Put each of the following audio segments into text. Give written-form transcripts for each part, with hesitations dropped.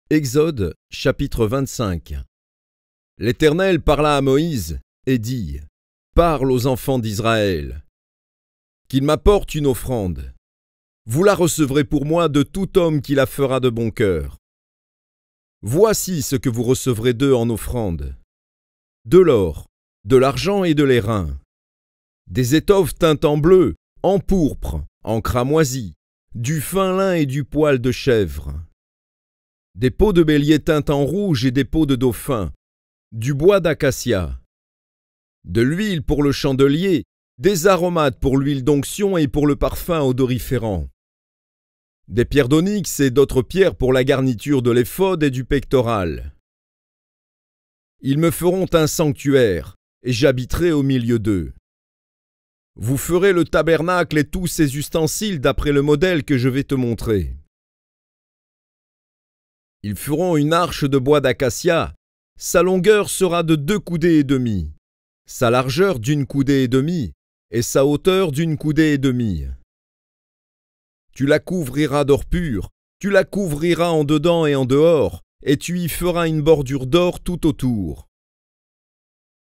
Exode, chapitre 25. L'Éternel parla à Moïse et dit : Parle aux enfants d'Israël, qu'ils m'apportent une offrande. Vous la recevrez pour moi de tout homme qui la fera de bon cœur. Voici ce que vous recevrez d'eux en offrande : de l'or, de l'argent et de l'airain, des étoffes teintes en bleu, en pourpre, en cramoisi, du fin lin et du poil de chèvre, des peaux de bélier teintes en rouge et des peaux de dauphin, du bois d'acacia, de l'huile pour le chandelier, des aromates pour l'huile d'onction et pour le parfum odoriférant, des pierres d'onyx et d'autres pierres pour la garniture de l'éphod et du pectoral. Ils me feront un sanctuaire, et j'habiterai au milieu d'eux. Vous ferez le tabernacle et tous ses ustensiles d'après le modèle que je vais te montrer. Ils feront une arche de bois d'acacia. Sa longueur sera de 2 coudées et demie, sa largeur d'1 coudée et demie, et sa hauteur d'1 coudée et demie. Tu la couvriras d'or pur, tu la couvriras en dedans et en dehors, et tu y feras une bordure d'or tout autour.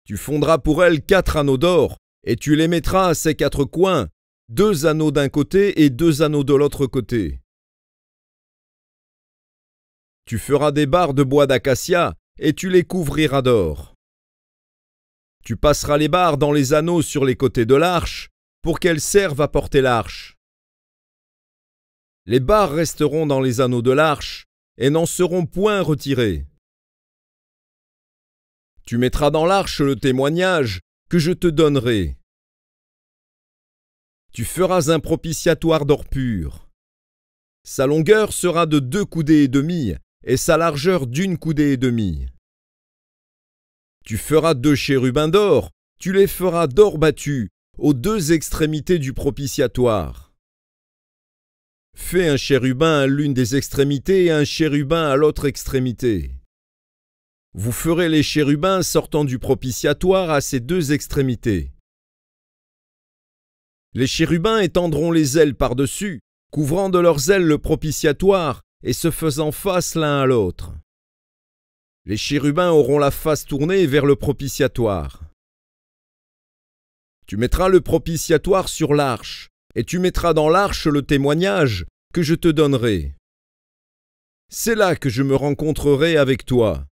Tu fondras pour elle 4 anneaux d'or, et tu les mettras à ses 4 coins, 2 anneaux d'un côté et 2 anneaux de l'autre côté. Tu feras des barres de bois d'acacia, et tu les couvriras d'or. Tu passeras les barres dans les anneaux sur les côtés de l'arche, pour qu'elles servent à porter l'arche. Les barres resteront dans les anneaux de l'arche, et n'en seront point retirées. Tu mettras dans l'arche le témoignage que je te donnerai. Tu feras un propitiatoire d'or pur. Sa longueur sera de 2 coudées et demie, et sa largeur d'1 coudée et demie. Tu feras 2 chérubins d'or, tu les feras d'or battu, aux 2 extrémités du propitiatoire. Fais un chérubin à l'une des extrémités et un chérubin à l'autre extrémité. Vous ferez les chérubins sortant du propitiatoire à ces 2 extrémités. Les chérubins étendront les ailes par-dessus, couvrant de leurs ailes le propitiatoire et se faisant face l'un à l'autre. Les chérubins auront la face tournée vers le propitiatoire. Tu mettras le propitiatoire sur l'arche, et tu mettras dans l'arche le témoignage que je te donnerai. C'est là que je me rencontrerai avec toi.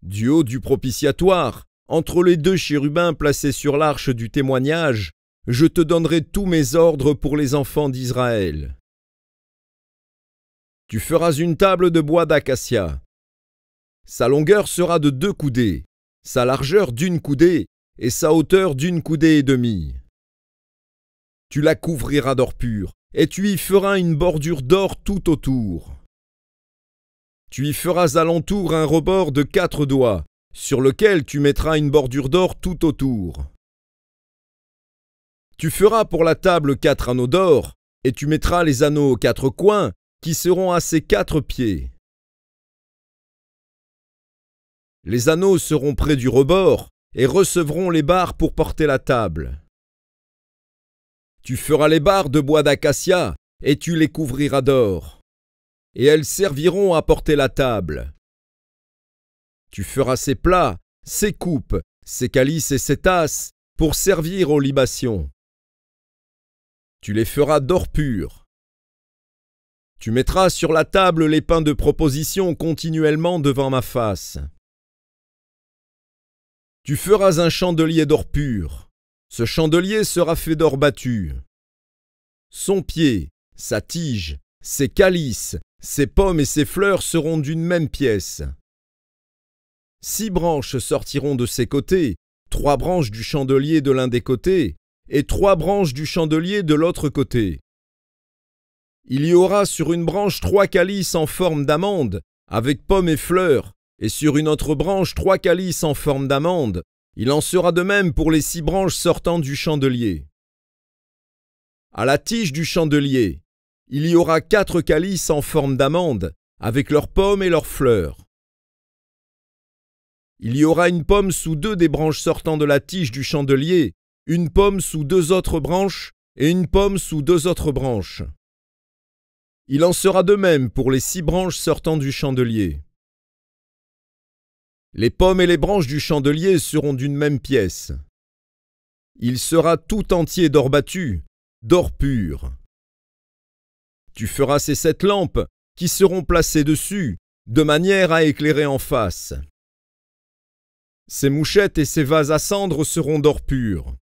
Du haut du propitiatoire, entre les 2 chérubins placés sur l'arche du témoignage, je te donnerai tous mes ordres pour les enfants d'Israël. Tu feras une table de bois d'acacia. Sa longueur sera de 2 coudées, sa largeur d'1 coudée et sa hauteur d'1 coudée et demie. Tu la couvriras d'or pur, et tu y feras une bordure d'or tout autour. Tu y feras alentour un rebord de 4 doigts, sur lequel tu mettras une bordure d'or tout autour. Tu feras pour la table 4 anneaux d'or, et tu mettras les anneaux aux 4 coins, qui seront à ses 4 pieds. Les anneaux seront près du rebord, et recevront les barres pour porter la table. Tu feras les barres de bois d'acacia, et tu les couvriras d'or, et elles serviront à porter la table. Tu feras ses plats, ses coupes, ses calices et ses tasses, pour servir aux libations. Tu les feras d'or pur. Tu mettras sur la table les pains de proposition continuellement devant ma face. Tu feras un chandelier d'or pur. Ce chandelier sera fait d'or battu. Son pied, sa tige, ses calices, ses pommes et ses fleurs seront d'une même pièce. 6 branches sortiront de ses côtés, 3 branches du chandelier de l'un des côtés, et 3 branches du chandelier de l'autre côté. Il y aura sur une branche 3 calices en forme d'amande, avec pommes et fleurs, et sur une autre branche 3 calices en forme d'amande. Il en sera de même pour les 6 branches sortant du chandelier. À la tige du chandelier, il y aura 4 calices en forme d'amande, avec leurs pommes et leurs fleurs. Il y aura une pomme sous 2 des branches sortant de la tige du chandelier, une pomme sous 2 autres branches, et une pomme sous 2 autres branches. Il en sera de même pour les 6 branches sortant du chandelier. Les pommes et les branches du chandelier seront d'une même pièce. Il sera tout entier d'or battu, d'or pur. Tu feras ces 7 lampes qui seront placées dessus, de manière à éclairer en face. Ces mouchettes et ces vases à cendre seront d'or pur.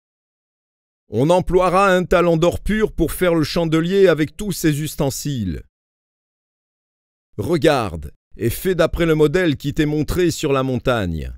On emploiera un talent d'or pur pour faire le chandelier avec tous ses ustensiles. Regarde et fais d'après le modèle qui t'est montré sur la montagne.